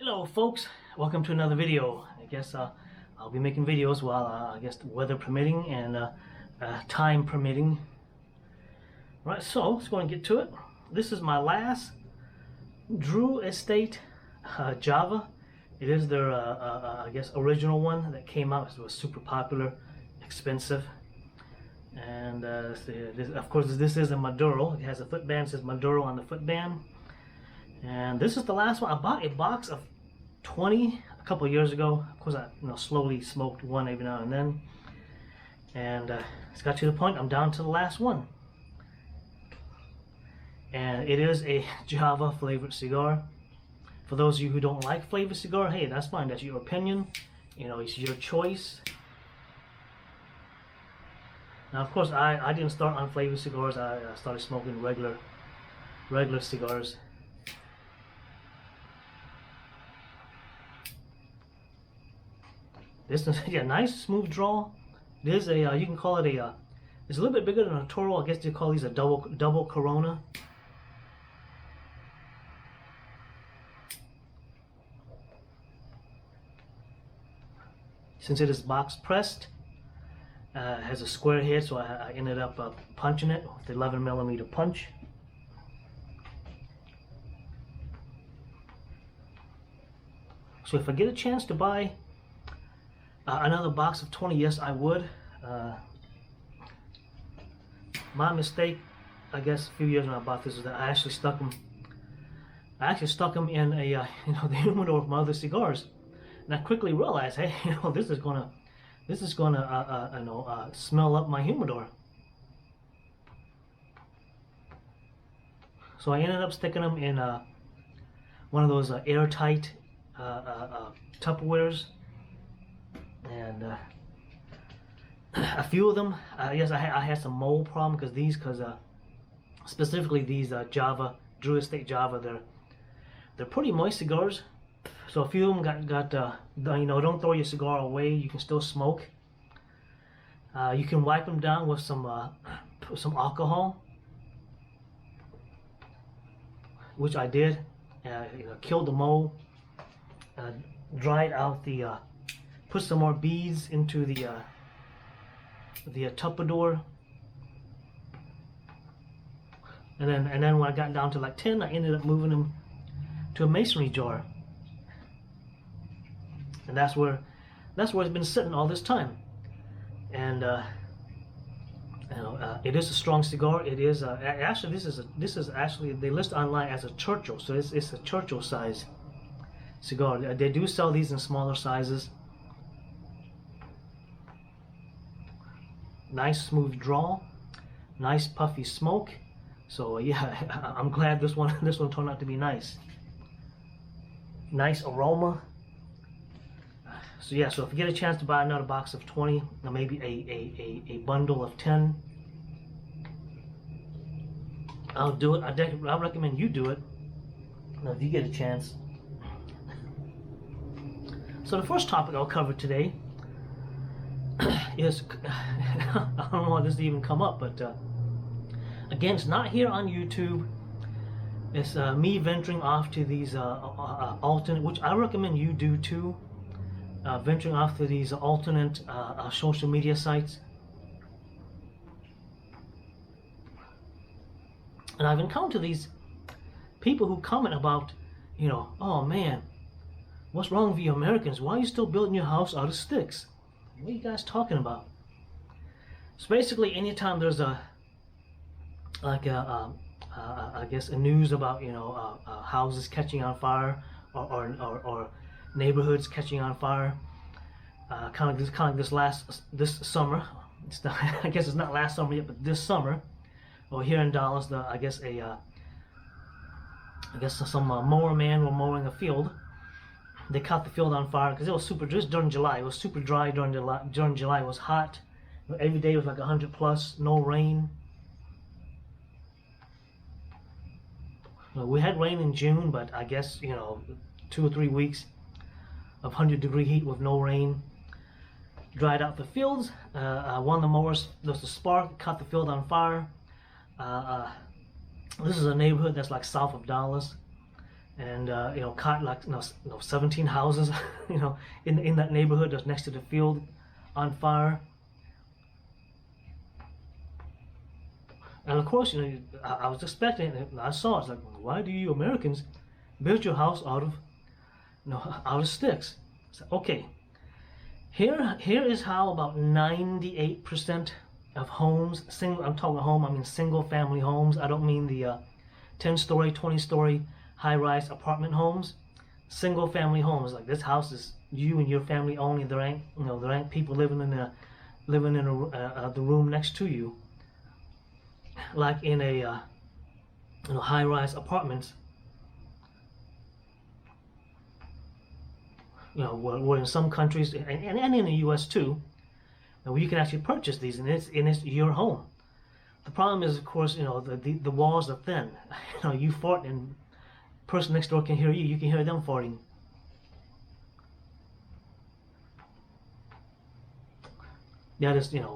Hello folks, welcome to another video. I guess I'll be making videos while I guess the weather permitting and time permitting. Right, so let's go and get to it. This is my last Drew Estate Java. It is their I guess original one that came out. It was super popular, expensive, and of course this is a Maduro. It has a footband, it says Maduro on the footband. And this is the last one. I bought a box of 20 a couple of years ago. Of course, I slowly smoked one every now and then, and it's got to the point I'm down to the last one. And it is a Java flavored cigar. For those of you who don't like flavored cigar, hey, that's fine. That's your opinion. It's your choice. Now, of course, I didn't start on flavored cigars. I started smoking regular cigars. This is a nice smooth draw. It is a you can call it a it's a little bit bigger than a Toro. I guess they call these a double Corona. Since it is box pressed, has a square head, so I ended up punching it with the 11mm punch. So if I get a chance to buy another box of 20, yes, I would. My mistake, I guess, a few years when I bought this was that I actually stuck them. In a the humidor of my other cigars, and I quickly realized, hey, this is gonna smell up my humidor. So I ended up sticking them in one of those airtight Tupperwares. And a few of them, yes, I had some mold problem because specifically these Java, Drew Estate Java, they're pretty moist cigars. So a few of them got don't throw your cigar away. You can still smoke. You can wipe them down with some alcohol, which I did. Killed the mold. Dried out the. Put some more beads into the Tupperware, and then when I got down to like 10, I ended up moving them to a masonry jar, and that's where it's been sitting all this time. And it is a strong cigar. It is actually this is actually they list online as a Churchill, so it's a Churchill size cigar. They do sell these in smaller sizes. Nice smooth draw, nice puffy smoke. So yeah, I'm glad this one turned out to be nice. Nice aroma. So yeah, so if you get a chance to buy another box of 20, or maybe a bundle of 10, I'll do it. I recommend you do it. Now, if you get a chance. So the first topic I'll cover today is I don't know how this even come up, but again, it's not here on YouTube. It's me venturing off to these alternate, which I recommend you do too, venturing off to these alternate social media sites. And I've encountered these people who comment about, oh man, what's wrong with you Americans? Why are you still building your house out of sticks? What are you guys talking about? So basically, anytime there's I guess a news about houses catching on fire or neighborhoods catching on fire, kind of this summer. It's not, I guess it's not last summer yet, but this summer, well, here in Dallas, I guess some mower man were mowing a field. They caught the field on fire because it was just during July. It was super dry during July. It was hot. Every day was like 100 plus, no rain. We had rain in June, but I guess 2 or 3 weeks of 100-degree heat with no rain dried out the fields. One of the mowers, there was a spark, caught the field on fire. This is a neighborhood that's like south of Dallas. and caught like 17 houses in that neighborhood that's next to the field on fire. And of course, I was expecting it. I saw it's like, why do you Americans build your house out of sticks? So, okay, here is how about 98% of homes, I'm talking home, I mean single family homes. I don't mean the 10-story, 20-story high-rise apartment homes. Single family homes, like this house is you and your family only. There ain't people living in the room next to you, like in a high-rise apartments. Where in some countries and in the U.S. too, where you can actually purchase these, and it's your home. The problem is, of course, the walls are thin. You fart and the person next door can hear you. You can hear them farting. That is, yeah.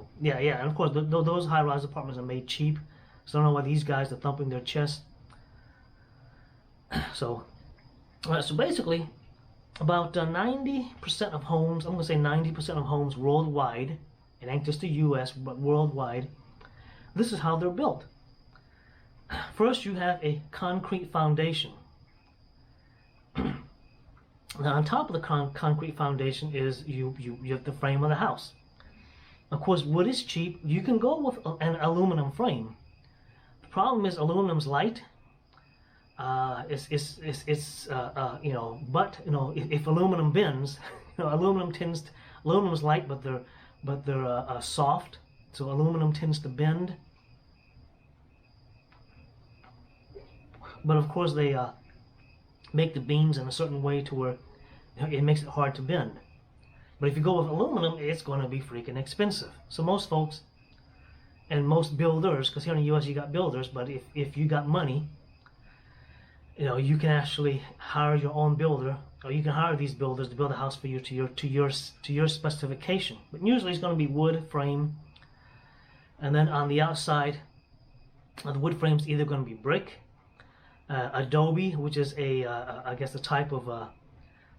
And of course, those high-rise apartments are made cheap. So I don't know why these guys are thumping their chest. So basically, about 90% of homes, I'm going to say 90% of homes worldwide, it ain't just the U.S., but worldwide, this is how they're built. First, you have a concrete foundation. Now, on top of the concrete foundation is you have the frame of the house. Of course, wood is cheap. You can go with an aluminum frame. The problem is aluminum's light. If aluminum bends, aluminum's light, but they're soft, so aluminum tends to bend. But of course, they make the beams in a certain way to where it makes it hard to bend. But if you go with aluminum, it's going to be freaking expensive. So most folks and most builders, because here in the U.S. you got builders, but if you got money, you can actually hire your own builder, or you can hire these builders to build a house for you to your specification. But usually it's going to be wood frame, and then on the outside, the wood frame's either going to be brick, adobe, which is I guess a type of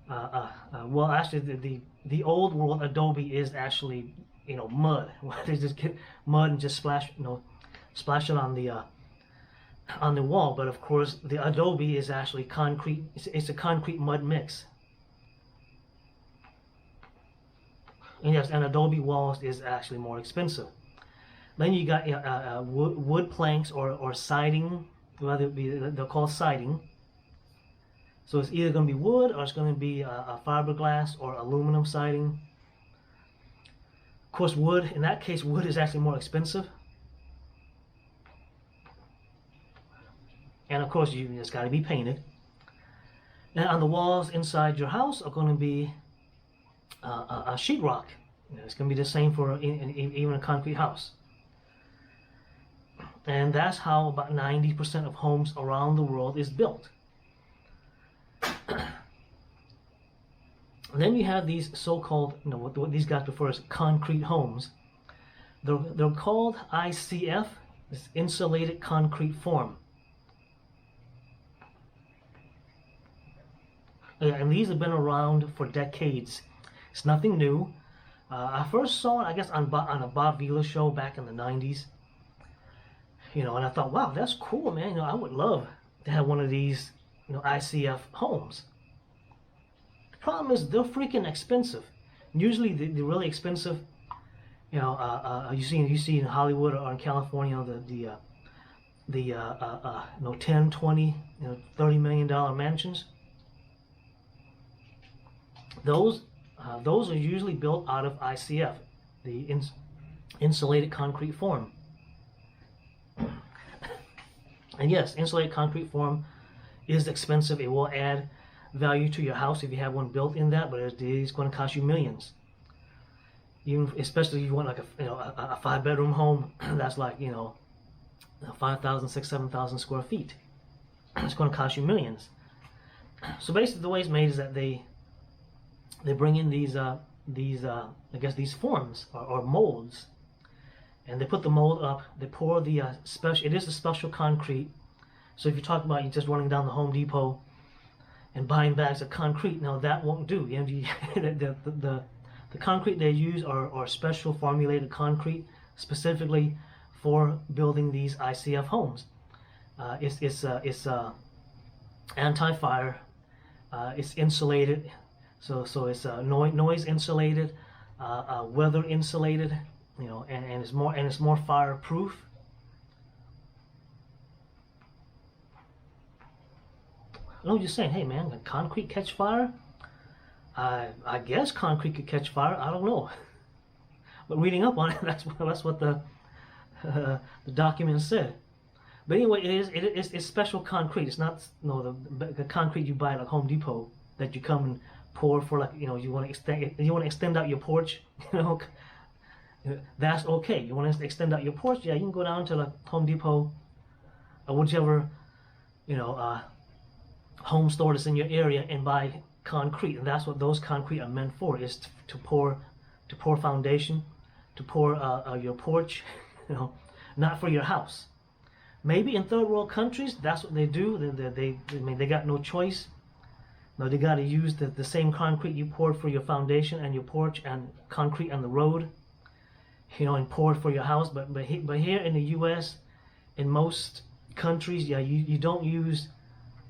well, actually the old world adobe is actually mud. They just get mud and just splash it on the wall. But of course, the adobe is actually concrete. It's a concrete mud mix. And yes, and adobe walls is actually more expensive. Then you got wood planks or siding, whether it be, they're called siding. So it's either going to be wood or it's going to be a fiberglass or aluminum siding. Of course, wood, in that case, wood is actually more expensive. And of course, it's got to be painted. And on the walls inside your house are going to be a sheetrock. It's going to be the same for even a concrete house. And that's how about 90% of homes around the world is built. And then you have these so-called, what these guys prefer as concrete homes. They're called ICF, this insulated concrete form. And these have been around for decades. It's nothing new. I first saw it, I guess, on a Bob Vila show back in the 90s. And I thought, wow, that's cool, man. I would love to have one of these, ICF homes. The problem is they're freaking expensive. Usually, the really expensive, you see in Hollywood or in California, the 10, 20, $30 million mansions. Those are usually built out of ICF, the insulated concrete form. And yes, insulated concrete form is expensive. It will add value to your house if you have one built in that, but it's going to cost you millions. Even especially if you want like a 5-bedroom home that's like 5,000, 6,000, 7,000 square feet. It's going to cost you millions. So basically, the way it's made is that they bring in these I guess these forms or molds, and they put the mold up. They pour the special. It is a special concrete. So if you talk about you just running down the Home Depot and buying bags of concrete. Now that won't do. You know, the concrete they use are special formulated concrete specifically for building these ICF homes. It's anti-fire. It's insulated, so it's noise insulated, weather insulated. You know, and it's more fireproof. I'm just saying, hey man, can concrete catch fire? I guess concrete could catch fire. I don't know, but reading up on it, that's what the document said. But anyway, it's special concrete. It's not the concrete you buy at like Home Depot that you come and pour for, like, you know, you want to extend out your porch, you know. That's okay. You want to extend out your porch? Yeah, you can go down to like Home Depot or whichever, you know, home store that's in your area and buy concrete. And that's what those concrete are meant for, is to pour foundation, to pour your porch, you know, not for your house. Maybe in third world countries, that's what they do. I mean, they got no choice. No, they got to use the same concrete you poured for your foundation and your porch and concrete on the road, you know, and poured for your house. But here in the U.S., in most countries, yeah, you don't use,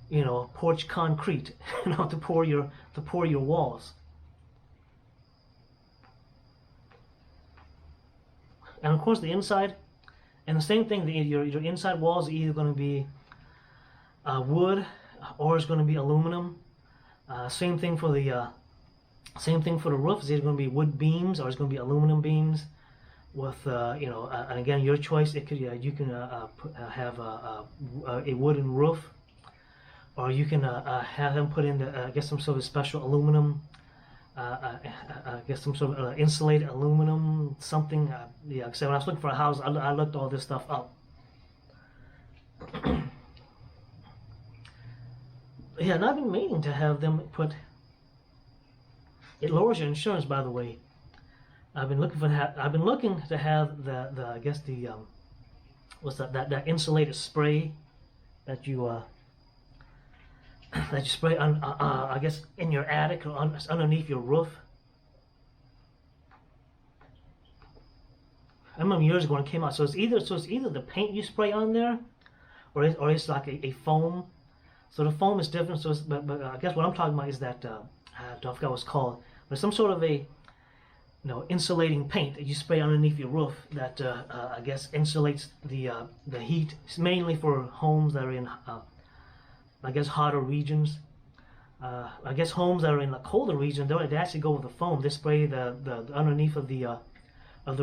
you know, porch concrete, you know, to pour your walls. And of course, the inside, and the same thing. Your inside walls are either going to be wood or it's going to be aluminum. Same thing for the roof. It's either going to be wood beams or it's going to be aluminum beams. With you know, and again, your choice. It could you can have a wooden roof, or you can have them put in I guess some sort of special aluminum. I guess some sort of insulated aluminum something. Yeah, so when I was looking for a house, I looked all this stuff up. Yeah, and I've been meaning to have them put. It lowers your insurance, by the way. I've been looking to have the I guess the what's that insulated spray that you spray on I guess in your attic or underneath your roof. I remember years ago when it came out. So it's either the paint you spray on there, or it's like a foam. So the foam is different. So but I guess what I'm talking about is that I forgot what it's called, but some sort of a insulating paint that you spray underneath your roof that I guess insulates the heat. It's mainly for homes that are in I guess hotter regions. I guess homes that are in the colder region, they actually go with the foam. They spray the underneath of the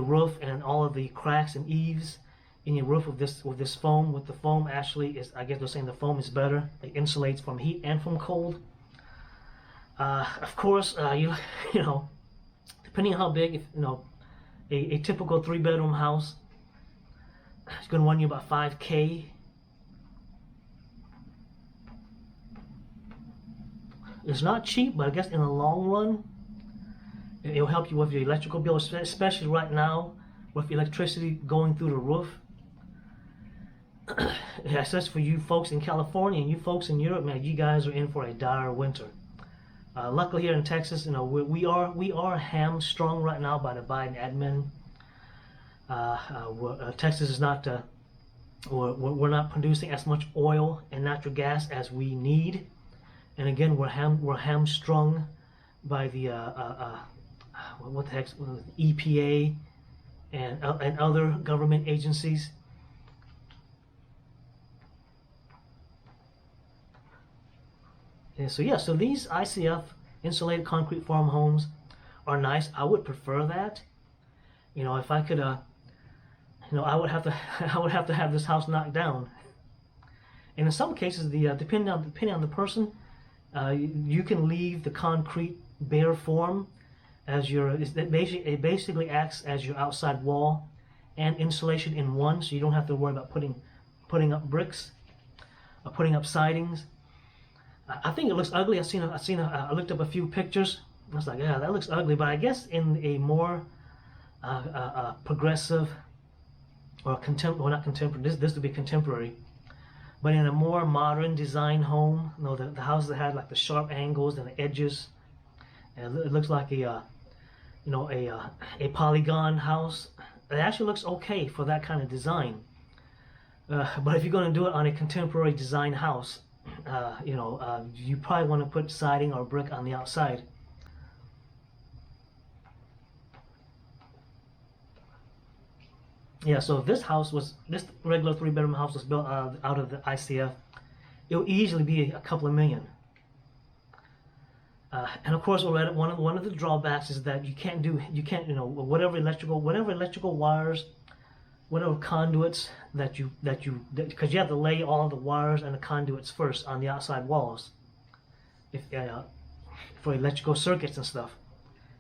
roof and all of the cracks and eaves in your roof with this foam. With the foam actually is, I guess they're saying the foam is better. It insulates from heat and from cold. Of course, you know, depending on how big, if you know, a typical 3-bedroom house, it's going to run you about $5,000. It's not cheap, but I guess in the long run, it'll help you with your electrical bill, especially right now with electricity going through the roof. Yeah, so that's for you folks in California and you folks in Europe, man. You guys are in for a dire winter. Luckily here in Texas, you know, we are hamstrung right now by the Biden admin. Texas is not we're not producing as much oil and natural gas as we need, and again we're hamstrung by the what the heck, EPA and other government agencies. And so yeah, so these ICF insulated concrete farm homes are nice. I would prefer that. You know, if I could, you know, I would have to have this house knocked down. And in some cases, depending on the person, you can leave the concrete bare form as it basically acts as your outside wall and insulation in one, so you don't have to worry about putting up bricks or putting up sidings. I think it looks ugly. I looked up a few pictures. I was like, yeah, that looks ugly. But I guess in a more progressive or not contemporary. This would be contemporary. But in a more modern design home, you know, the house that had like the sharp angles and the edges, and it looks like a you know, a polygon house. It actually looks okay for that kind of design. But if you're going to do it on a contemporary design house, you know, you probably want to put siding or brick on the outside. Yeah, so if this regular 3-bedroom house was built out of the ICF, it will easily be a couple of million. And of course, one of the drawbacks is that you can't, you know, whatever electrical wires, whatever conduits because you have to lay all the wires and the conduits first on the outside walls, for electrical circuits and stuff,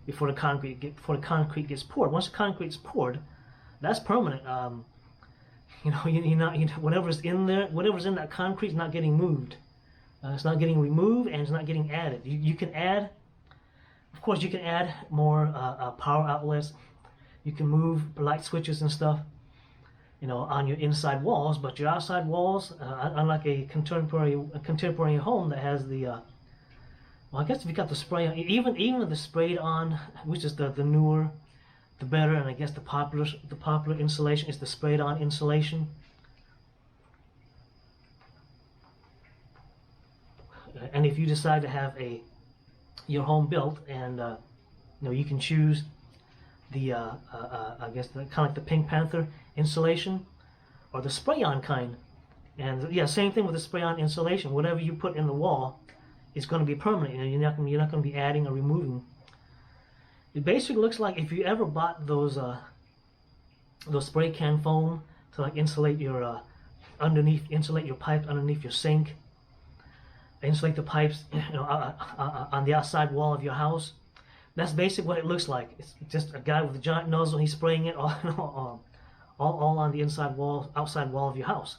before the concrete gets poured. Once the concrete's poured, that's permanent. You know, whatever's in there, whatever's in that concrete is not getting moved. It's not getting removed, and it's not getting added. You can add, of course, you can add more power outlets. You can move light switches and stuff, you know, on your inside walls. But your outside walls, unlike a contemporary home that has the, well, I guess if you got the spray on, even the sprayed on, which is the newer, the better, and I guess the popular insulation is the sprayed on insulation. And if you decide to have your home built, and you know, you can choose the I guess kind of like the Pink Panther insulation or the spray-on kind. And yeah, same thing with the spray-on insulation. Whatever you put in the wall is going to be permanent. You know, you're not going to be adding or removing. It basically looks like if you ever bought those spray can foam to like insulate your insulate your pipe underneath your sink. Insulate the pipes, you know, on the outside wall of your house. That's basically what it looks like. It's just a guy with a giant nozzle. He's spraying it all on the outside wall of your house.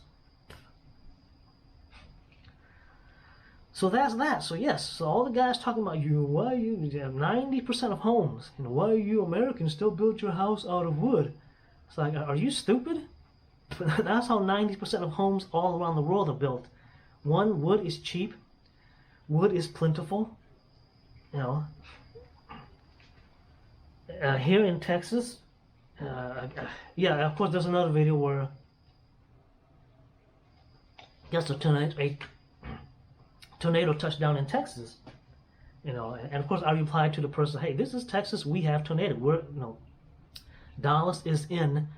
So that's that. So yes, so all the guys talking about why you 90% of homes, you know, why you Americans still build your house out of wood? It's like, are you stupid? That's how 90% of homes all around the world are built. One, wood is cheap. Wood is plentiful, you know. Here in Texas, yeah, of course, there's another video where I guess a tornado touched down in Texas, you know. And of course, I replied to the person, "Hey, this is Texas. We have tornado. You know, Dallas is in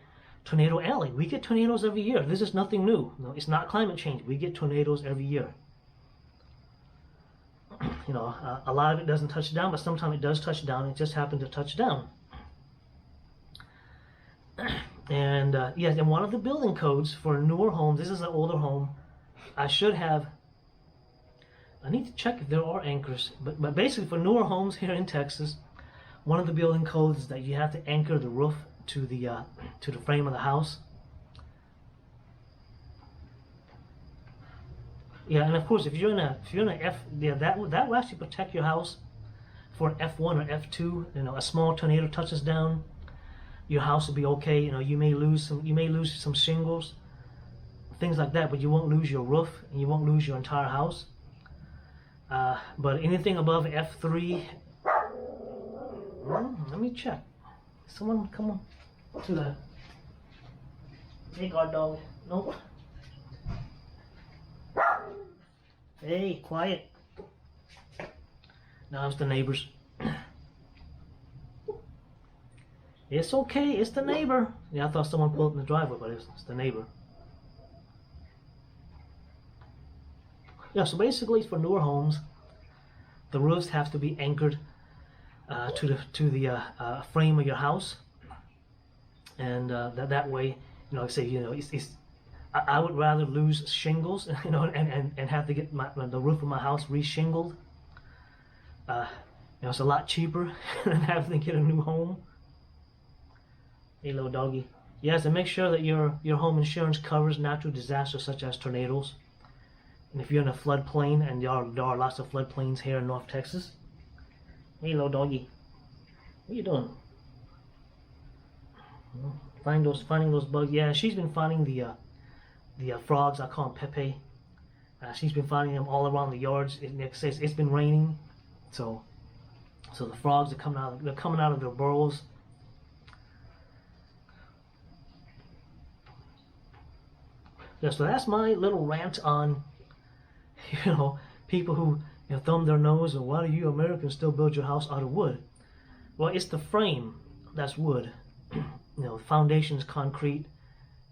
Tornado Alley. We get tornadoes every year. This is nothing new. No, it's not climate change. We get tornadoes every year." You know, a lot of it doesn't touch down, but sometimes it does touch down. It just happened to touch down. And yes, and one of the building codes for newer homes, this is an older home. I need to check if there are anchors, but basically for newer homes here in Texas, one of the building codes is that you have to anchor the roof to the frame of the house. Yeah, and of course, if you're in a F, yeah, that will actually protect your house for an F1 or F2. You know, a small tornado touches down, your house will be okay. You know, you may lose some shingles, things like that, but you won't lose your roof and you won't lose your entire house. But anything above F3, let me check. Someone come on to the hey guard dog. Nope. Hey, quiet. Now it's the neighbors. It's okay, it's the neighbor. Yeah, I thought someone pulled in the driveway, but it's the neighbor. Yeah, so basically for newer homes, the roofs have to be anchored to the frame of your house, and that way, you know, like I say, you know, I would rather lose shingles, you know, and have to get the roof of my house re-shingled. You know, it's a lot cheaper than having to get a new home. Hey, little doggy. Yes, and make sure that your home insurance covers natural disasters such as tornadoes. And if you're in a floodplain, and there are lots of floodplains here in North Texas. Hey, little doggy. What are you doing? Finding those bugs. Yeah, she's been finding the frogs. I call them Pepe. She's been finding them all around the yards. It says it's been raining, so the frogs are coming out. They're coming out of their burrows. Yeah, so that's my little rant on, people who thumb their nose and why do you Americans still build your house out of wood? Well, it's the frame that's wood. The foundation is concrete,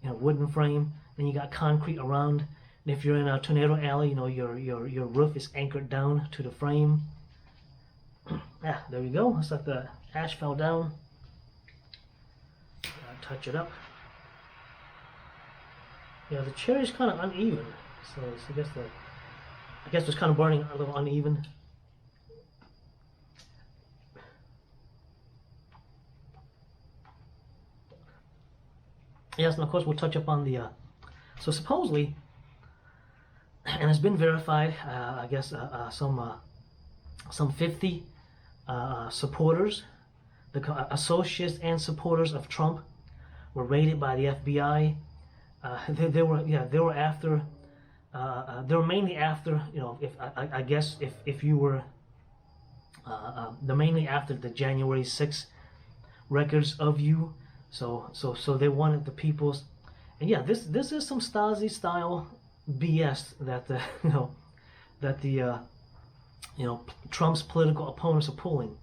wooden frame. Then you got concrete around. And if you're in a tornado alley, your roof is anchored down to the frame. Yeah, there we go. It's like the ash fell down. Touch it up. Yeah, the cherry's kind of uneven, so I guess it's kind of burning a little uneven. Yes, and of course we'll touch up on the. So supposedly, and it's been verified. I guess some 50 supporters, the associates and supporters of Trump, were raided by the FBI. They were after. They were mainly after. I guess if you were. They're mainly after the January 6th records of you. So they wanted the people's, and yeah, this is some Stasi style BS that the Trump's political opponents are pulling.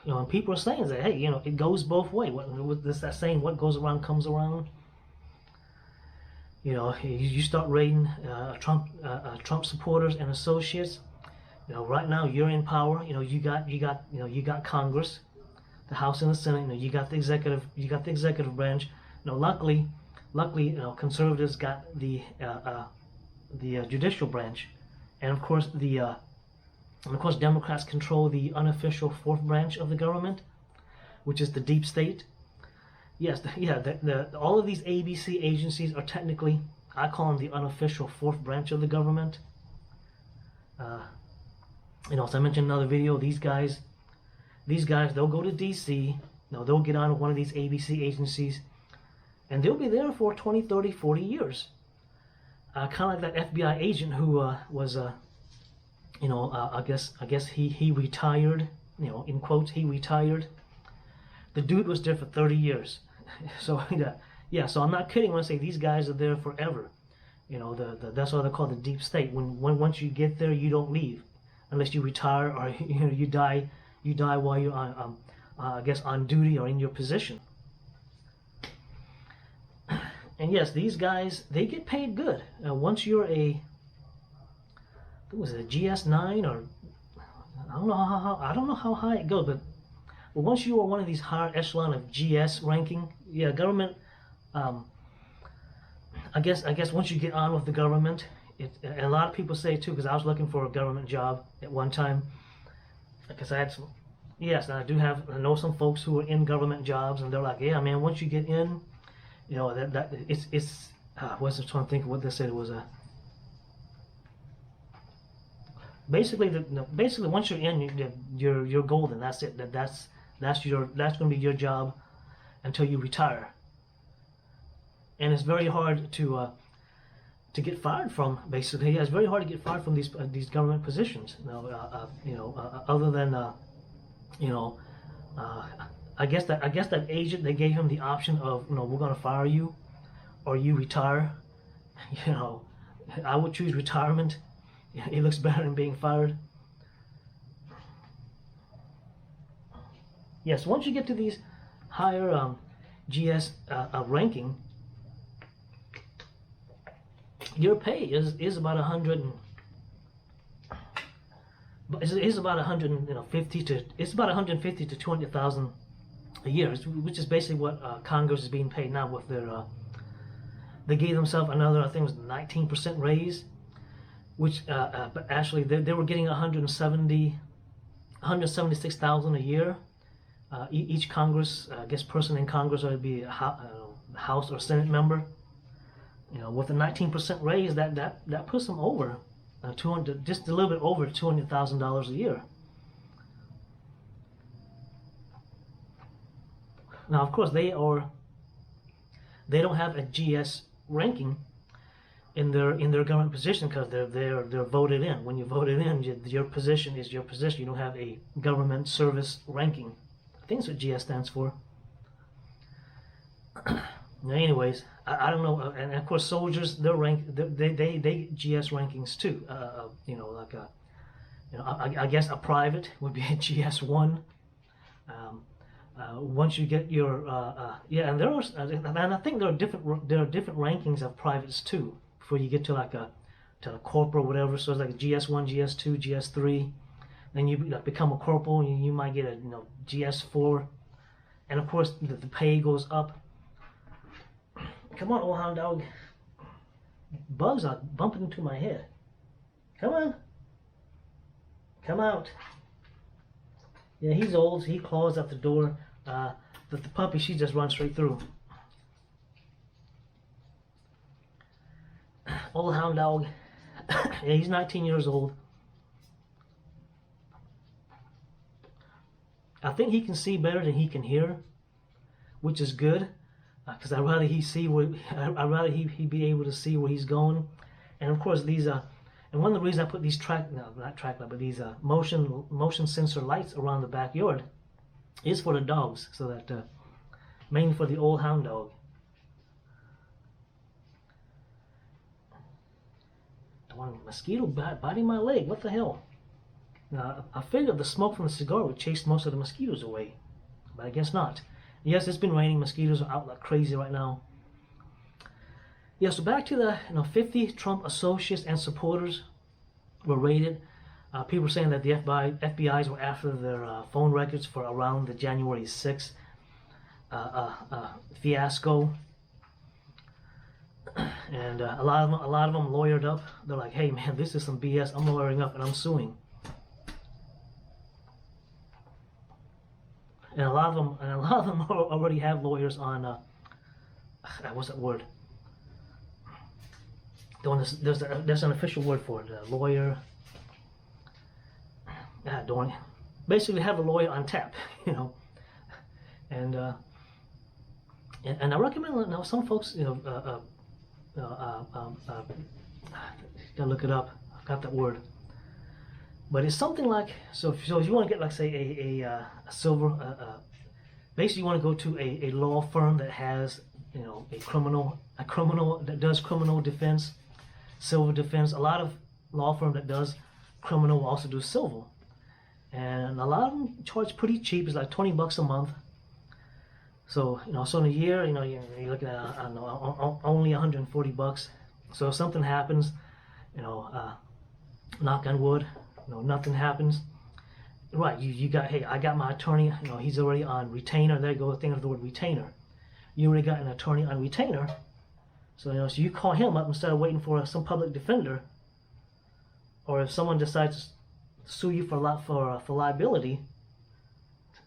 And people are saying that, hey, it goes both ways. What's that saying? What goes around comes around. You start raiding Trump supporters and associates. Right now you're in power. You got Congress, the House and the Senate. You got the executive branch. Luckily, conservatives got the judicial branch, and of course Democrats control the unofficial fourth branch of the government, which is the deep state. Yes, all of these ABC agencies are technically, I call them the unofficial fourth branch of the government. As I mentioned in another video, these guys, they'll go to DC, they'll get on one of these ABC agencies, and they'll be there for 20, 30, 40 years. Kind of like that FBI agent who was, I guess he retired, in quotes, he retired. The dude was there for 30 years. So, yeah, so I'm not kidding when I say these guys are there forever. That's why they're called the deep state. Once you get there, you don't leave. Unless you retire or you die while you're on, I guess, on duty or in your position. And yes, these guys, they get paid good. Once you're a GS9 or I don't know how high it goes, but once you are one of these higher echelon of GS ranking, yeah, government. I guess once you get on with the government. And a lot of people say too, because I was looking for a government job at one time, because I had some, yes, and I know some folks who are in government jobs, and they're like, yeah, man, once you get in, that it's I wasn't trying to think of what they said. It was basically once you're in, you're golden. That's it. That's going to be your job until you retire, and it's very hard to get fired from. Basically, yeah, it's very hard to get fired from these government positions. Other than I guess that agent, they gave him the option of we're going to fire you, or you retire. I would choose retirement. It looks better than being fired. Yes, once you get to these higher GS ranking, your pay is about 100. Is about 150 to it's about 150 to 200,000 a year, which is basically what Congress is being paid now with their. They gave themselves another, I think it was 19% raise, which but actually they were getting 176,000 a year. Each Congress, I guess, person in Congress would be a House or Senate member. With a 19% raise, that puts them over 200, just a little bit over $200,000 a year. Now, of course, they are they don't have a GS ranking in their government position because they're voted in. When you voted in, your position is your position. You don't have a government service ranking. I think that's what GS stands for. Anyways, I don't know, and of course soldiers, their rank, they GS rankings too. You know, like a, you know, I guess a private would be a GS1. Once you get your yeah, and I think there are different rankings of privates too before you get to like a corporal or whatever. So it's like a GS1, GS2, GS3. Then you become a corporal, and you might get a GS4, and of course the pay goes up. Come on, old hound dog. Bugs are bumping into my head. Come on. Come out. Yeah, he's old. So he claws at the door. The puppy, she just runs straight through. Old hound dog. Yeah, he's 19 years old. I think he can see better than he can hear, which is good. Because I'd rather he be able to see where he's going, and of course these and one of the reasons I put these these motion sensor lights around the backyard is for the dogs, so that mainly for the old hound dog. The one mosquito biting my leg. What the hell? Now I figured the smoke from the cigar would chase most of the mosquitoes away, but I guess not. Yes, it's been raining. Mosquitoes are out like crazy right now. Yeah, so back to the 50 Trump associates and supporters were raided. People were saying that the FBI's were after their phone records for around the January 6th fiasco, and a lot of them lawyered up. They're like, "Hey man, this is some BS. I'm lawyering up and I'm suing." And a lot of them already have lawyers on. What's that word? There's an official word for it. Lawyer. Basically, have a lawyer on tap, and I recommend some folks, gotta look it up. I got that word. But it's something like, so if you want to get, like, say, a basically you want to go to a law firm that has, a criminal that does criminal defense, civil defense. A lot of law firm that does criminal will also do civil, and a lot of them charge pretty cheap. It's like $20 a month. So so in a year, you're looking at I don't know, only $140. So if something happens, knock on wood. Nothing happens. Right, you got, hey, I got my attorney, he's already on retainer. There you go, think of the word retainer. You already got an attorney on retainer. So, so you call him up instead of waiting for some public defender. Or if someone decides to sue you for liability.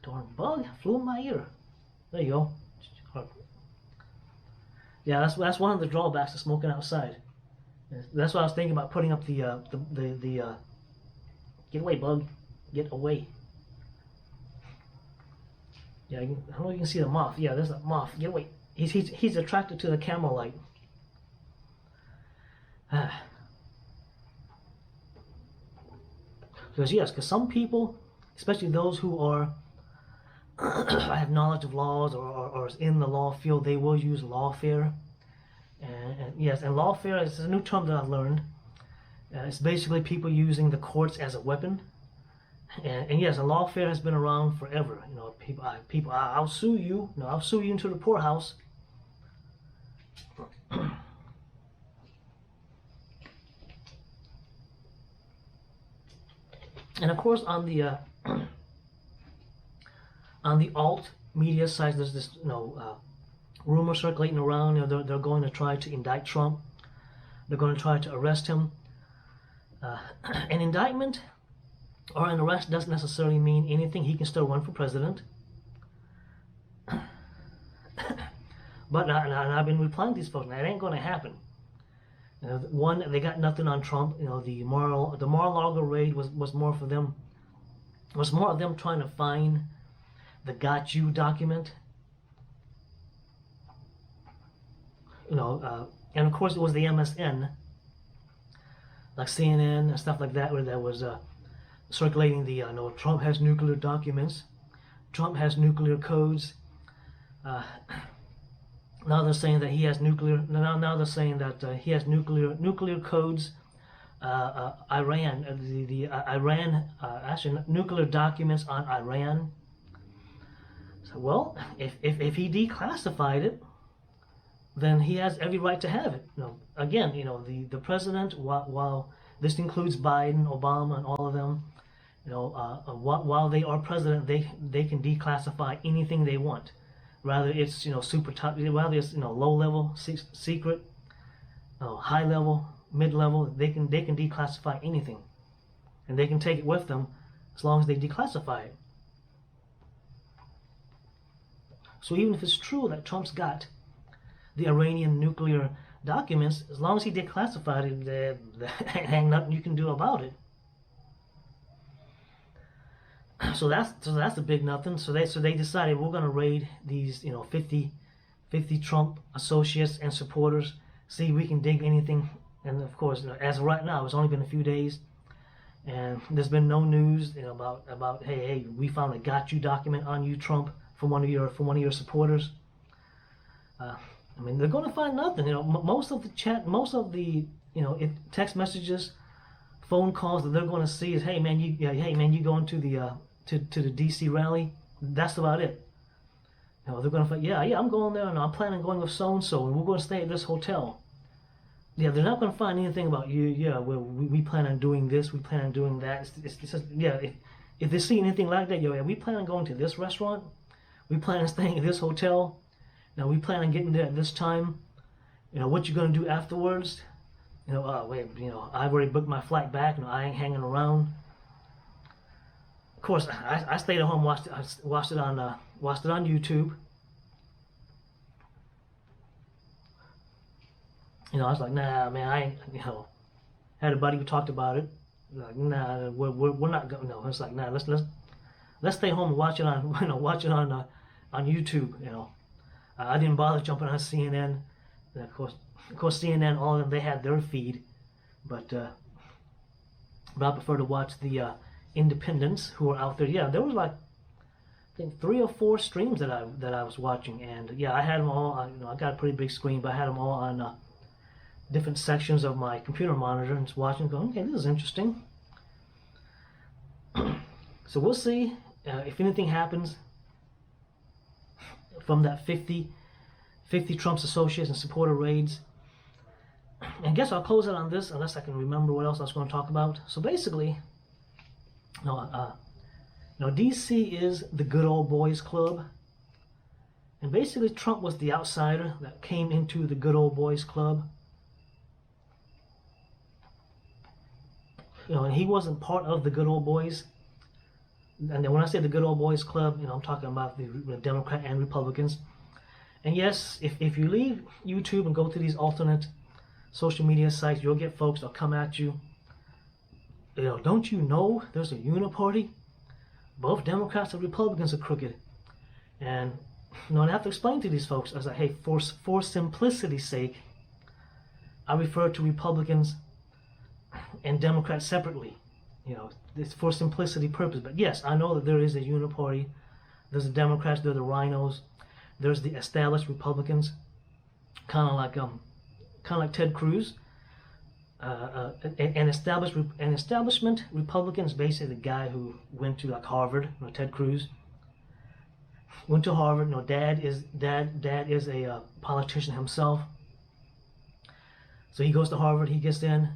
Darn bug flew in my ear. There you go. Yeah, that's one of the drawbacks of smoking outside. That's why I was thinking about putting up the get away, bug. Get away. Yeah, I don't know if you can see the moth. Yeah, there's a moth. Get away. He's attracted to the camera light. Because some people, especially those who are have knowledge of laws or is in the law field, they will use lawfare. And yes, and lawfare is a new term that I've learned. It's basically people using the courts as a weapon. And yes, a lawfare has been around forever. People, I'll sue you. I'll sue you into the poorhouse. And of course, on the alt media side, there's this rumor circulating around. They're going to try to indict Trump. They're going to try to arrest him. An indictment or an arrest doesn't necessarily mean anything. He can still run for president. But I've been replying to these folks. That ain't going to happen. One, they got nothing on Trump. The Mar-a-Lago raid was more for them. Was more of them trying to find the "got you" document. and of course it was the MSN, like CNN and stuff like that, where that was circulating the Trump has nuclear documents, Trump has nuclear codes. Now they're saying that he has nuclear. Now they're saying that he has nuclear codes. Iran, Iran, actually nuclear documents on Iran. So, well, if he declassified it, then he has every right to have it. Again, the president, while this includes Biden, Obama, and all of them, while they are president, they can declassify anything they want. Rather it's super top, rather it's low level, secret, high level, mid level. They can declassify anything, and they can take it with them as long as they declassify it. So even if it's true that Trump's got the Iranian nuclear documents, as long as he declassified it, there ain't nothing you can do about it. So that's a big nothing. So they decided we're gonna raid these 50 Trump associates and supporters, see if we can dig anything. And of course, as of right now, it's only been a few days, and there's been no news about hey, we found a got you document on you, Trump, from one of your supporters. I mean, they're gonna find nothing. Most of the chat, most of the text messages, phone calls that they're going to see is, hey man, you going to the the DC rally? That's about it. They're going to find, yeah, I'm going there, and I'm planning on going with so and so, and we're going to stay at this hotel. Yeah, they're not going to find anything about you. Yeah, well, we plan on doing this, we plan on doing that. It's just, yeah, if they see anything like that, yeah, we plan on going to this restaurant, we plan on staying at this hotel. Now we plan on getting there at this time. What you going to do afterwards? Wait, I've already booked my flight back. I ain't hanging around. Of course, I stayed at home, watched it on YouTube. I was like, nah, man, I ain't. Had a buddy who talked about it. Like, nah, we're not going. No, it's like, nah, let's stay home and watch it on on YouTube. I didn't bother jumping on CNN. And of course, CNN, all of them, they had their feed, but I prefer to watch the independents who are out there. Yeah, there was like I think 3 or 4 streams that I was watching, and yeah, I had them all on, I got a pretty big screen, but I had them all on different sections of my computer monitor, and just watching, going, okay, this is interesting. So we'll see if anything happens from that 50 Trump's associates and supporter raids. And I guess I'll close it on this, unless I can remember what else I was going to talk about. So basically, DC is the good old boys club, and basically Trump was the outsider that came into the good old boys club. And he wasn't part of the good old boys. And then when I say the good old boys club, I'm talking about the Democrat and Republicans. And yes, if you leave YouTube and go to these alternate social media sites, you'll get folks that'll come at you. Don't you know there's a uniparty? Both Democrats and Republicans are crooked. And I have to explain to these folks. I was like, hey, for simplicity's sake, I refer to Republicans and Democrats separately. It's for simplicity purpose. But yes, I know that there is a uniparty. There's the Democrats, there's the rhinos, there's the established Republicans, kind of like Ted Cruz. An establishment Republican is basically the guy who went to like Harvard. Ted Cruz went to Harvard. Dad is a politician himself. So he goes to Harvard. He gets in.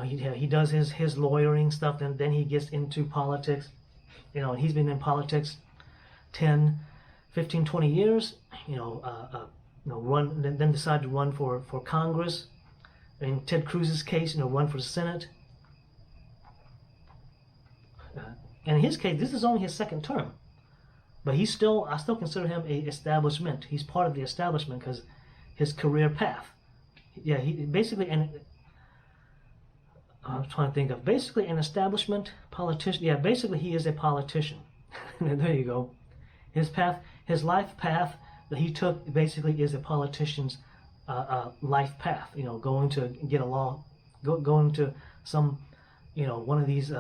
He does his lawyering stuff. Then he gets into politics. And he's been in politics 10, 15, 20 years. Then decide to run for Congress. In Ted Cruz's case, run for the Senate. And in his case, this is only his second term, but I still consider him a establishment. He's part of the establishment because his career path. Yeah, he basically, and I'm trying to think of basically an establishment politician. Yeah, basically he is a politician. There you go. His path, his life path that he took, basically is a politician's life path. You know, going to get a law, going to some, you know, one of these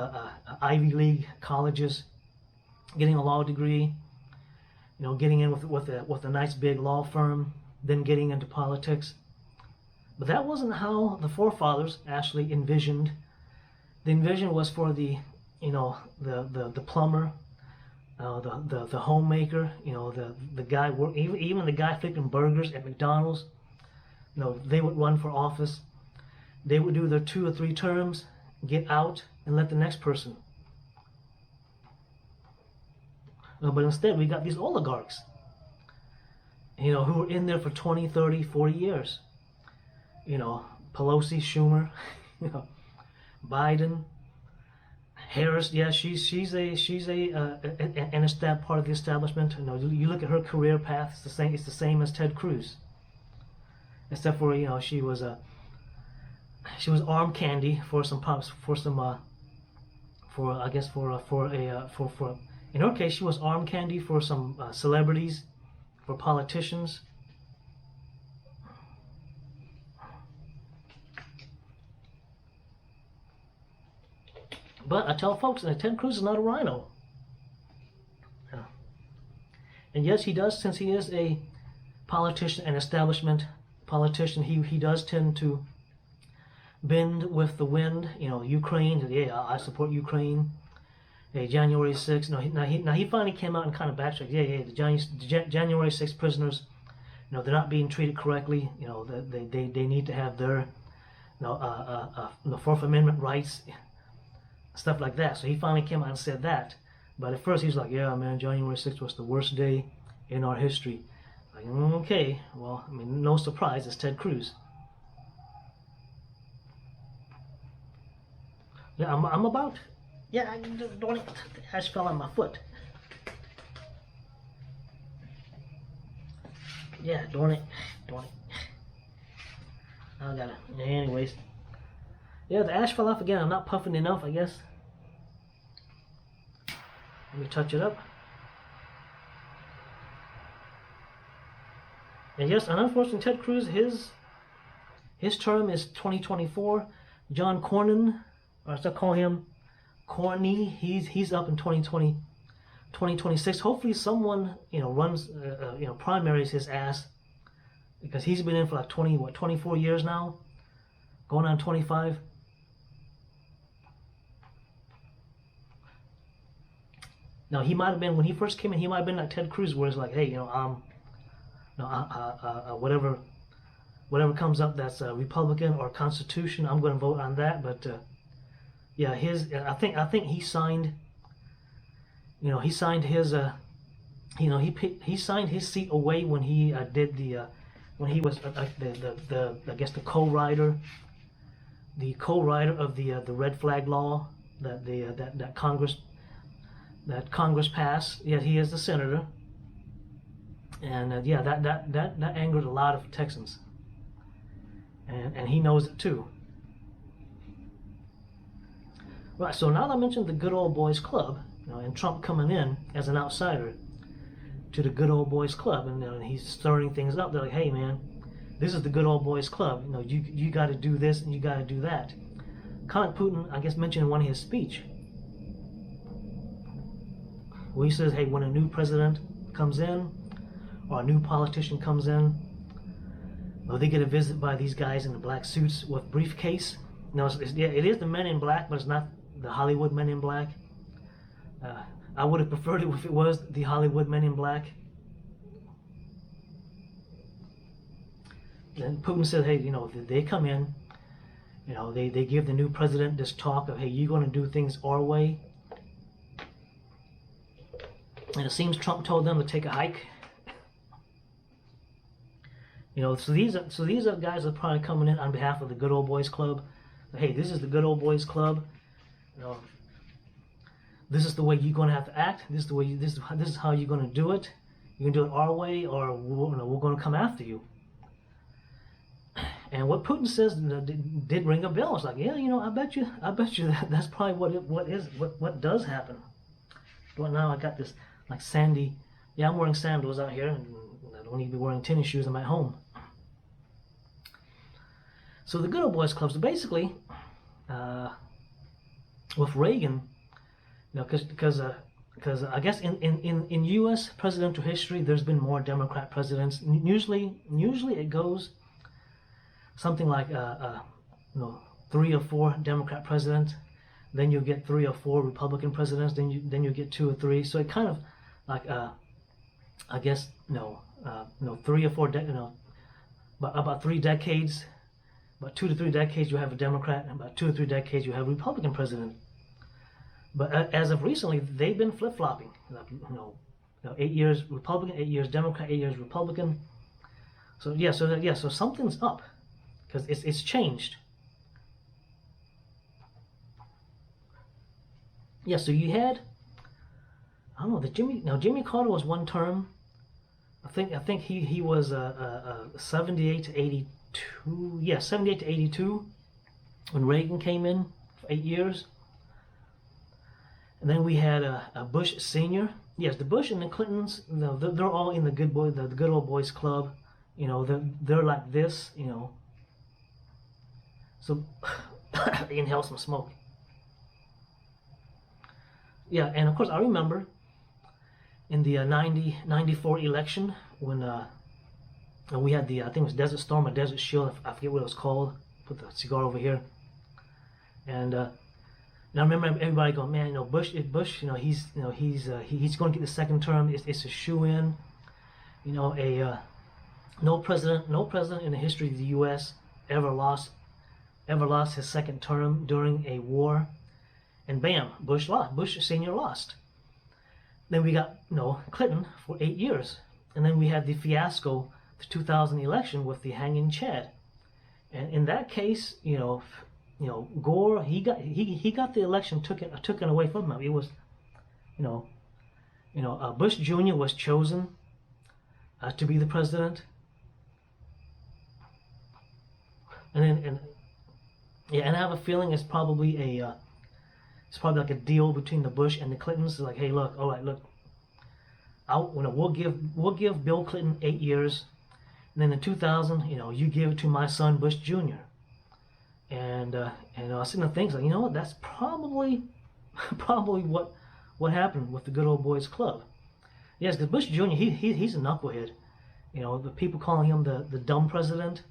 Ivy League colleges, getting a law degree. You know, getting in with a nice big law firm, then getting into politics. But that wasn't how the forefathers actually envisioned. The envision was for the, you know, the plumber, the homemaker, you know, the guy, even the guy flipping burgers at McDonald's. You know, they would run for office. They would do their 2 or 3 terms, get out, and let the next person. But instead, we got these oligarchs, you know, who were in there for 20, 30, 40 years. You know, Pelosi, Schumer, you know, Biden, Harris. Yeah, she's an part of the establishment. You know, you look at her career path; it's the same. It's the same as Ted Cruz, except for, you know, she was arm candy for some pops, for in her case, she was arm candy for some celebrities, for politicians. But I tell folks that Ted Cruz is not a rhino. Yeah. And yes, he does, since he is a politician, an establishment politician, he does tend to bend with the wind. You know, Ukraine, yeah, I support Ukraine. Hey, January 6th. Now he finally came out and kind of backtracked. Yeah, the January 6th prisoners, you know, they're not being treated correctly. You know, they need to have their, you know, the Fourth Amendment rights, stuff like that. So he finally came out and said that. But at first he was like, yeah, man, January 6th was the worst day in our history. Like, okay, well, I mean, no surprise, it's Ted Cruz. Yeah, I'm about. Yeah, don't it. The ash fell on my foot. Yeah, darn it. I gotta. Anyways. Yeah, the ash fell off again. I'm not puffing enough, I guess. Let me touch it up. And yes, and unfortunately, Ted Cruz, his term is 2024. John Cornyn, or I still call him Corny, he's up in 2026. Hopefully someone, you know, runs, you know, primaries his ass, because he's been in for like 24 years now, going on 25. Now he might have been, when he first came in, he might have been like Ted Cruz, where it's like, hey, you know, whatever comes up that's Republican or Constitution, I'm going to vote on that. But yeah, I think he signed, you know, he signed his, you know, he signed his seat away when he did the, when he was the I guess the co-writer of the red flag law that Congress passed. Yet he is the senator, and yeah, that angered a lot of Texans, and he knows it too. Right, so now that I mentioned the good old boys club, you know, and Trump coming in as an outsider to the good old boys club, and he's stirring things up. They're like, hey man, this is the good old boys club. You know, you got to do this and you got to do that. Kind of Putin, I guess, mentioned in one of his speech, where he says, hey, when a new president comes in or a new politician comes in, well, they get a visit by these guys in the black suits with briefcase. No, yeah, it is the Men in Black, but it's not the Hollywood Men in Black. I would have preferred it if it was the Hollywood Men in Black. Then Putin said, hey, you know, they come in, you know, they give the new president this talk of, hey, you're going to do things our way. And it seems Trump told them to take a hike. You know, so these are guys that are probably coming in on behalf of the good old boys club. Hey, this is the good old boys club. You know, this is the way you're going to have to act. This is how you're going to do it. You can do it our way, or we're going to come after you. And what Putin says did ring a bell. It's like, yeah, you know, I bet you that's probably what does happen. But now I got this like sandy. Yeah, I'm wearing sandals out here, and I don't need to be wearing tennis shoes. I'm at home. So the good old boys clubs, basically, with Reagan, because I guess in U.S. presidential history, there's been more Democrat presidents. Usually it goes something like 3 or 4 Democrat presidents, then you get 3 or 4 Republican presidents, then you get 2 or 3. So it kind of like I guess 3 or 4 about 3 decades, about 2 to 3 decades you have a Democrat, and about 2 or 3 decades you have a Republican president. But as of recently, they've been flip-flopping. 8 years Republican, 8 years Democrat, 8 years Republican. So so something's up, because it's changed. Yeah, so you had, I don't know, Jimmy Carter was 1 term. I think he was 78 to 82. Yeah, 78 to 82 when Reagan came in for 8 years. And then we had a Bush Senior. Yes, the Bush and the Clintons, they're all in the good old boys club. They're like this. So inhale some smoke. Yeah, and of course I remember in the 94 election when we had the, I think it was Desert Storm or Desert Shield, I forget what it was called. Put the cigar over here. And I remember everybody going, man, Bush, he's going to get the 2nd term. It's a shoe-in. No president in the history of the U.S. ever lost his 2nd term during a war. And bam, Bush lost. Bush Senior lost. Then we got Clinton for 8 years, and then we had the fiasco, the 2000 election with the hanging Chad. And in that case, Gore, he got the election taken away from him. It was, Bush Jr. was chosen to be the president, and I have a feeling it's probably like a deal between the Bush and the Clintons. Like, hey, look, all right, look, we'll give Bill Clinton 8 years, and then in 2000, you give it to my son Bush Jr. And I was sitting there thinking, like, that's probably what happened with the good old boys club. Yes, because Bush Jr. he's a knucklehead. The people calling him the dumb president.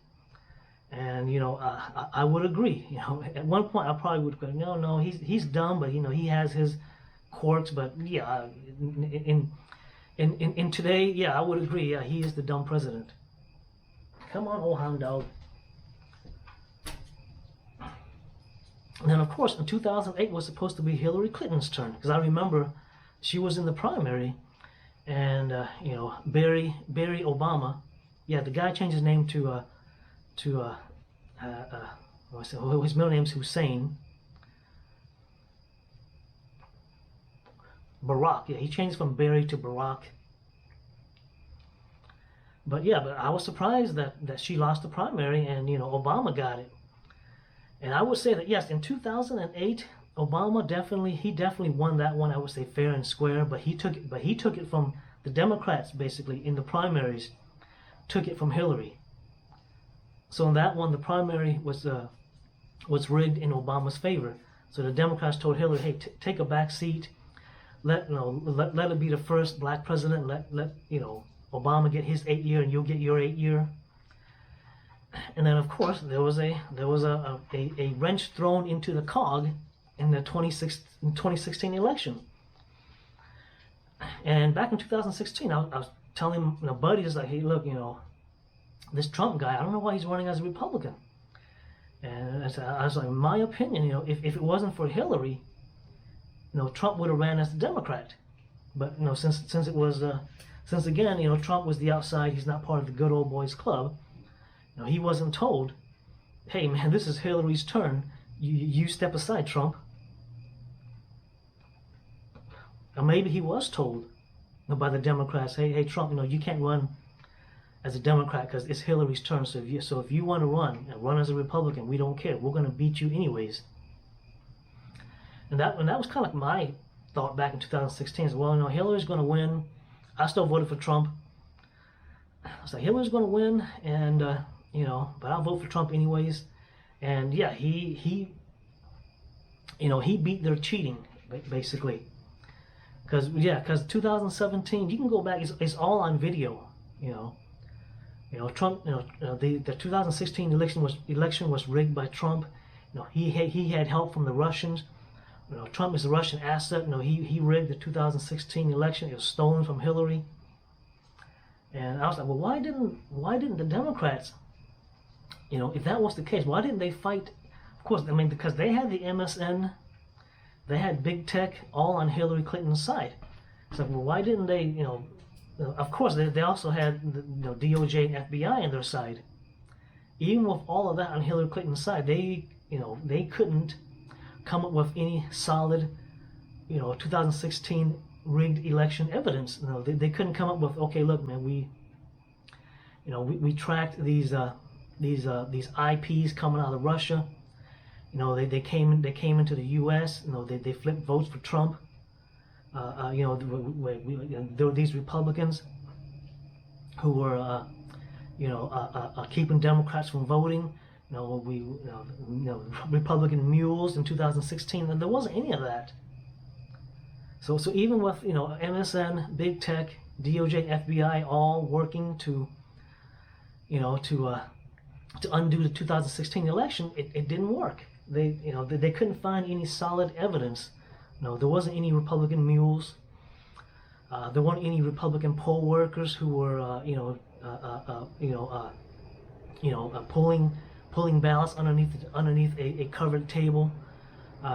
And I would agree. At one point I probably would go, no, he's dumb, but he has his quirks. But yeah, in today, yeah, I would agree. Yeah, he is the dumb president. Come on, old hound dog. And then of course in 2008 was supposed to be Hillary Clinton's turn, because I remember she was in the primary, and Barry Obama. Yeah, the guy changed his name to his middle name's Hussein. Barack, yeah, he changed from Barry to Barack. But I was surprised that she lost the primary, and Obama got it. And I would say that yes, in 2008, Obama definitely won that one. I would say fair and square, but he took it from the Democrats, basically in the primaries, took it from Hillary. So in that one, the primary was rigged in Obama's favor. So the Democrats told Hillary, hey, take a back seat. Let it be the first black president. Let Obama get his 8 year, and you'll get your 8 year. And then of course there was a wrench thrown into the cog in the 2016 election. And back in 2016, I was telling my buddies, like, hey, look, this Trump guy, I don't know why he's running as a Republican. And I was like, in my opinion, if it wasn't for Hillary, Trump would have ran as a Democrat. But since it was since again, Trump was the outside, he's not part of the good old boys club. He wasn't told, hey man, this is Hillary's turn. You step aside, Trump. Or maybe he was told by the Democrats, hey Trump, you can't run as a Democrat because it's Hillary's turn. So if you want to run as a Republican, we don't care. We're going to beat you anyways. And that was kind of like my thought back in 2016. Is, well, Hillary's going to win. I still voted for Trump. I was like, Hillary's going to win, and but I'll vote for Trump anyways. And yeah, he beat their cheating basically. Because 2017, you can go back. It's all on video. Trump. The 2016 election was rigged by Trump. He had help from the Russians. Trump is a Russian asset. He rigged the 2016 election. It was stolen from Hillary. And I was like, well, why didn't the Democrats, if that was the case, why didn't they fight? Of course, I mean, because they had the MSN, they had big tech all on Hillary Clinton's side. So, well, why didn't they, of course, they also had DOJ and FBI on their side. Even with all of that on Hillary Clinton's side, they couldn't come up with any solid, 2016 rigged election evidence. They couldn't come up with, okay, look, man, we tracked these IPs coming out of Russia. They came into the U.S. They flipped votes for Trump. There were these Republicans who were keeping Democrats from voting. Republican mules in 2016, and there wasn't any of that. So even with MSN, big tech, DOJ, FBI all working to undo the 2016 election, it didn't work. They couldn't find any solid evidence. There wasn't any Republican mules. There weren't any Republican poll workers who were pulling ballots underneath a covered table.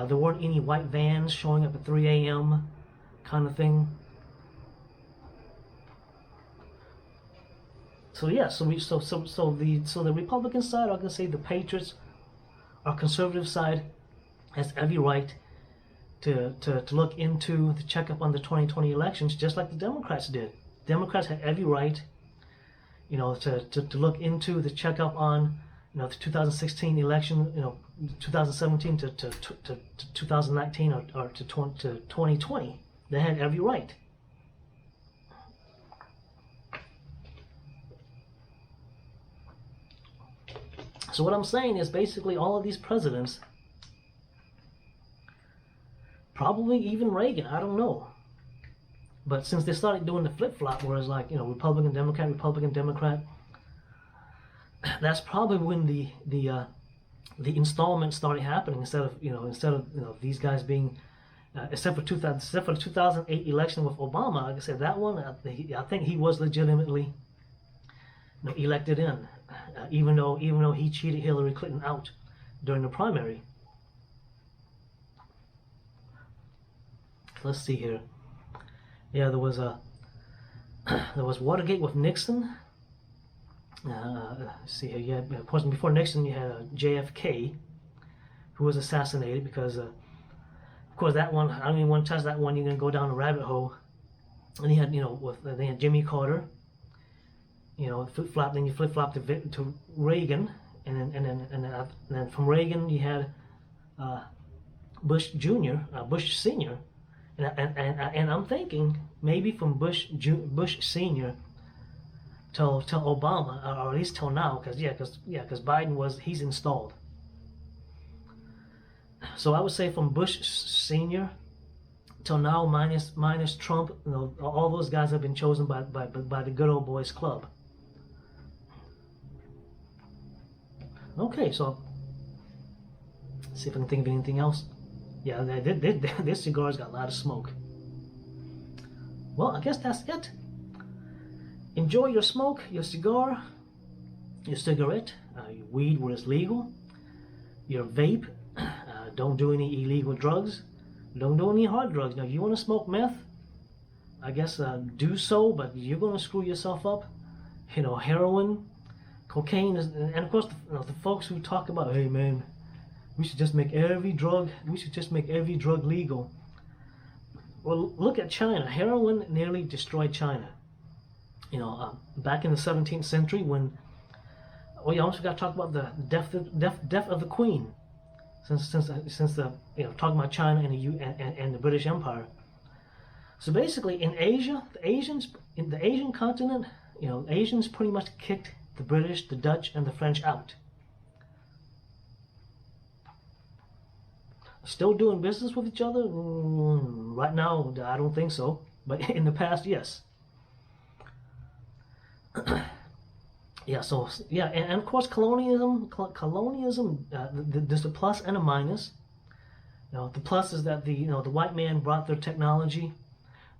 There weren't any white vans showing up at 3 a.m. kind of thing. So yeah, so the Republican side, I can say the Patriots, our conservative side, has every right to look into the checkup on the 2020 elections, just like the Democrats did. Democrats had every right, to look into the checkup on the 2016 election, 2017 to 2019 or to 2020. They had every right. So what I'm saying is basically all of these presidents, probably even Reagan, I don't know. But since they started doing the flip-flop, where it's like, Republican, Democrat, Republican, Democrat, that's probably when the installment started happening instead of these guys being, except for the 2008 election with Obama. Like I said, that one, I think he was legitimately elected in, even though he cheated Hillary Clinton out during the primary. Let's see here. Yeah, there was Watergate with Nixon. Let's see here. Yeah, of course, before Nixon, you had JFK, who was assassinated because, of course, that one. I don't even want to touch that one. You're gonna go down a rabbit hole. And you had, they had Jimmy Carter. Flip-flop. Then you flip-flop to Reagan, and then from Reagan you had Bush Jr., Bush Sr. And I'm thinking maybe from Bush Sr. till Obama, or at least till now, because Biden he's installed. So I would say from Bush Sr. till now, minus Trump, all those guys have been chosen by the good old boys club. Okay, so let's see if I can think of anything else. Yeah, this cigar's got a lot of smoke. Well, I guess that's it. Enjoy your smoke, your cigar, your cigarette, your weed where it's legal, your vape. Don't do any illegal drugs. Don't do any hard drugs. Now, if you want to smoke meth, I guess do so, but you're going to screw yourself up. Heroin, cocaine, and of course, the folks who talk about, hey man, we should just make every drug legal. Well, look at China. Heroin nearly destroyed China. Back in the 17th century when, you almost forgot to talk about the death of the Queen. Since the talking about China and the British Empire. So basically, in Asia, in the Asian continent, Asians pretty much kicked the British, the Dutch, and the French out. still doing business with each other? Right now, I don't think so. But in the past, yes. Yeah. So yeah, and of course, colonialism. There's a plus and a minus. The plus is that the white man brought their technology,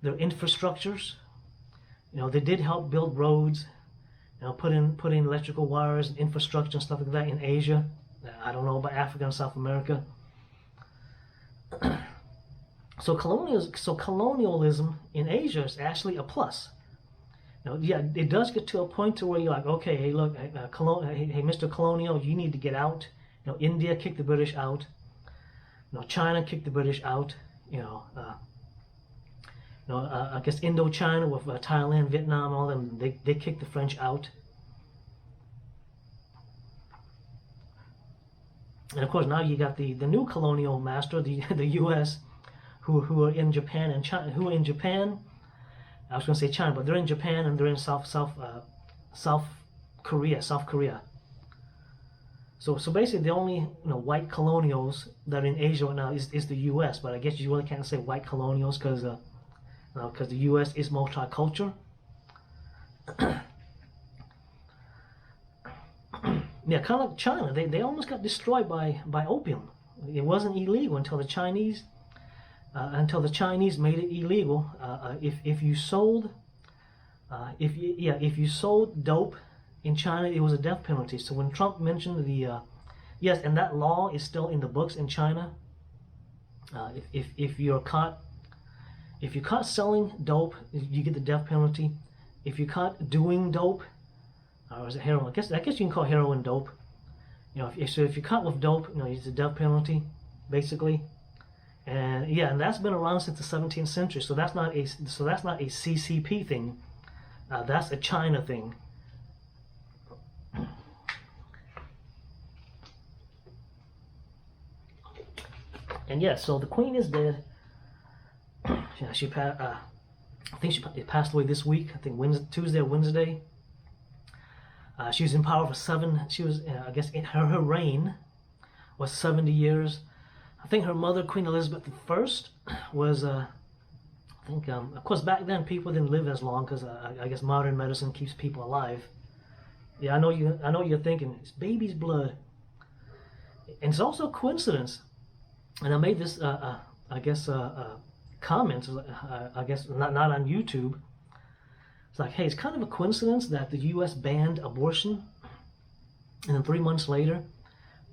their infrastructures. They did help build roads. Put in electrical wires and infrastructure and stuff like that in Asia. I don't know about Africa and South America. So colonialism in Asia is actually a plus. Yeah, it does get to a point to where you're like, okay, hey, look, hey, Mr. Colonial, you need to get out. India kicked the British out. China kicked the British out. I guess Indochina with Thailand, Vietnam, all them, they kicked the French out. And of course now you got the new colonial master, the U.S., who are in Japan and China, who are in Japan. I was going to say China, but they're in Japan and they're in South Korea. So basically the only white colonials that are in Asia right now is the U.S. But I guess you really can't say white colonials because the U.S. is multicultural. Yeah, kind of like China. They almost got destroyed by opium. It wasn't illegal until the Chinese made it illegal. If you sold dope in China, it was a death penalty. So when Trump mentioned yes, and that law is still in the books in China. If you're caught selling dope, you get the death penalty. If you're caught doing dope, or is it heroin? I guess you can call heroin dope. If you're caught with dope, it's a death penalty, basically. And yeah, and that's been around since the 17th century. So that's not a CCP thing. That's a China thing. And yeah, so the Queen is dead. Yeah, I think she passed away this week. I think Tuesday or Wednesday. She was in power for I guess her reign was 70 years. I think her mother, Queen Elizabeth I, was, I think, of course, back then people didn't live as long because I guess modern medicine keeps people alive. Yeah, I know you're thinking it's baby's blood, and it's also a coincidence. And I made this, I guess, comment. I guess not on YouTube. It's like, hey, it's kind of a coincidence that the U.S. banned abortion, and then 3 months later,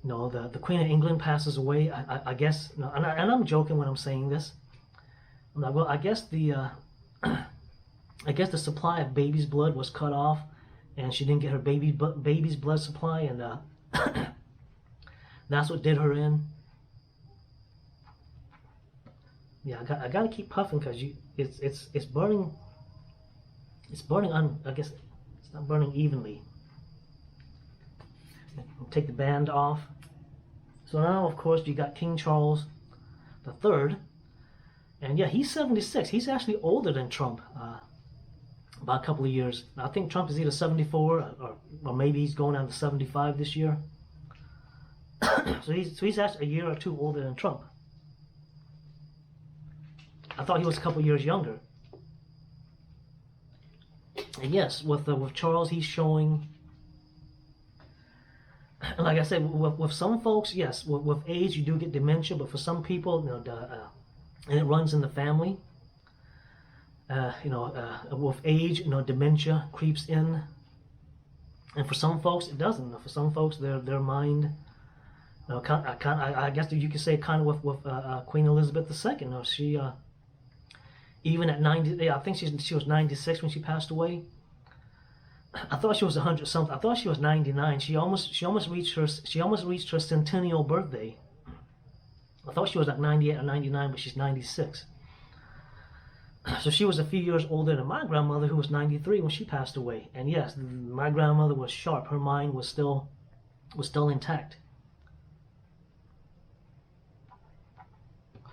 the Queen of England passes away. I guess, and I'm joking when I'm saying this. I'm like, well, I guess the supply of baby's blood was cut off, and she didn't get her baby's blood supply, and that's what did her in. Yeah, I gotta keep puffing because it's burning. It's burning on. I guess it's not burning evenly. Take the band off. So now, of course, you got King Charles III, and yeah, he's 76. He's actually older than Trump, by a couple of years. I think Trump is either 74 or maybe he's going on to 75 this year. so he's actually a year or two older than Trump. I thought he was a couple years younger. And yes, with Charles, he's showing. Like I said, with some folks, yes, with age you do get dementia, but for some people, and it runs in the family. With age, dementia creeps in, and for some folks it doesn't. For some folks, their mind, I guess you could say kind of with Queen Elizabeth II. She even at 90, I think she was 96 when she passed away. I thought she was 100 something. I thought she was 99. She almost reached her centennial birthday. I thought she was like 98 or 99, but she's 96. So she was a few years older than my grandmother, who was 93 when she passed away. And yes, my grandmother was sharp. Her mind was still intact.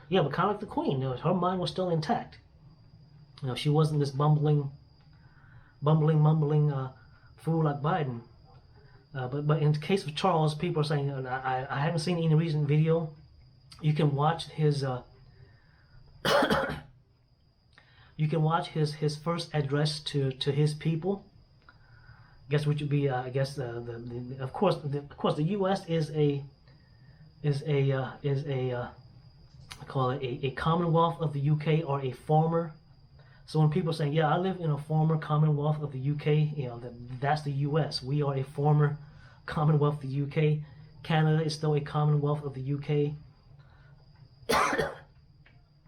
Yeah, but kind of like the Queen, her mind was still intact. She wasn't this mumbling fool like Biden. But in the case of Charles, people are saying, I haven't seen any recent video you can watch his you can watch his first address to his people. I guess which would be I guess of course the U.S. is a I call it a Commonwealth of the UK, or a former. So when people say, yeah, I live in a former Commonwealth of the UK, you know, that's the US. We are a former Commonwealth of the UK. Canada is still a Commonwealth of the UK.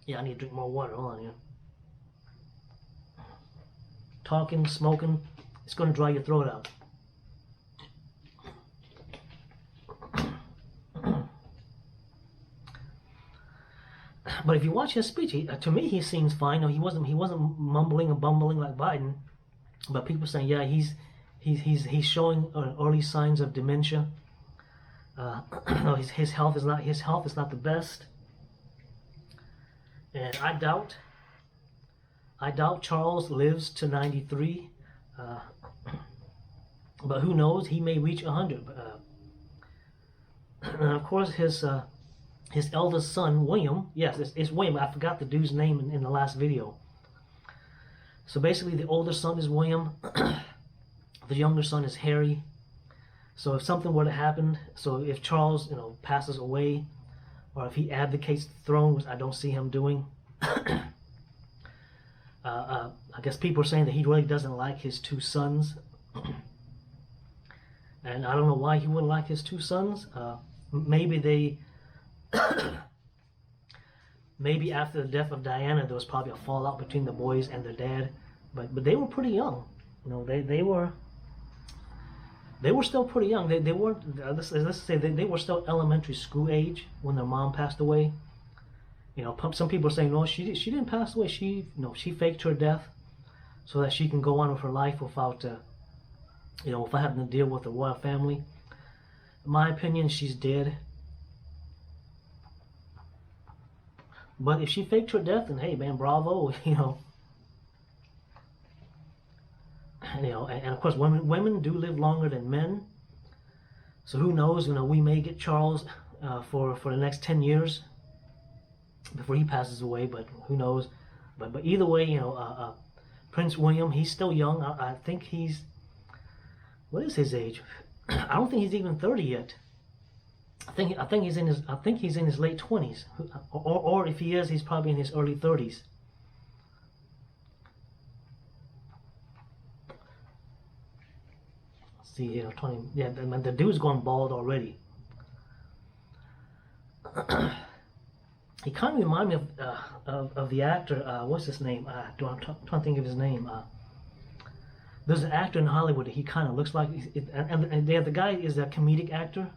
Yeah, I need to drink more water. Hold on here. Talking, smoking, it's going to dry your throat out. But if you watch his speech, to me he seems fine. No, he wasn't mumbling and bumbling like Biden. But people saying, yeah, he's showing early signs of dementia. No, his health is not the best. And I doubt Charles lives to 93. But who knows? He may reach 100. And of course, his eldest son, William, yes, it's William. I forgot the dude's name in the last video. So basically, the older son is William. The younger son is Harry. So if something were to happen, so if Charles, you know, passes away, or if he abdicates the throne, which I don't see him doing, I guess people are saying that he really doesn't like his two sons. And I don't know why he wouldn't like his two sons. Maybe they... Maybe after the death of Diana, there was probably a fallout between the boys and their dad, but they were pretty young. You know, they were still pretty young. They weren't. Let's say they were still elementary school age when their mom passed away. You know, some people are saying, no, she didn't pass away. She faked her death so that she can go on with her life without without having to deal with the royal family. In my opinion, she's dead. But if she faked her death, then hey, man, bravo, you know. And of course, women do live longer than men. So who knows? You know, we may get Charles for the next 10 years before he passes away. But who knows? But either way, you know, Prince William, he's still young. I think he's, what is his age? I don't think he's even 30 yet. I think he's in his late 20s, or if he is, he's probably in his early 30s. Let's see here, 20. Yeah, the dude's gone bald already. He kind of reminds me of the actor. What's his name? I'm trying to think of his name. There's an actor in Hollywood that he kind of looks like, and the guy is a comedic actor.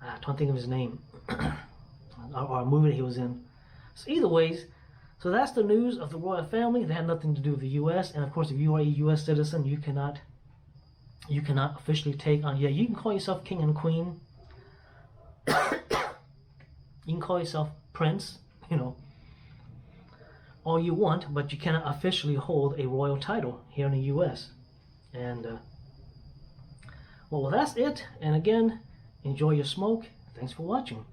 I'm trying to think of his name, or a movie that he was in. So either ways, so that's the news of the royal family. They had nothing to do with the U.S. And of course, if you are a U.S. citizen, you cannot officially take on. Yeah, you can call yourself king and queen. You can call yourself prince, you know, all you want, but you cannot officially hold a royal title here in the U.S. And well, that's it. And again, enjoy your smoke. Thanks for watching.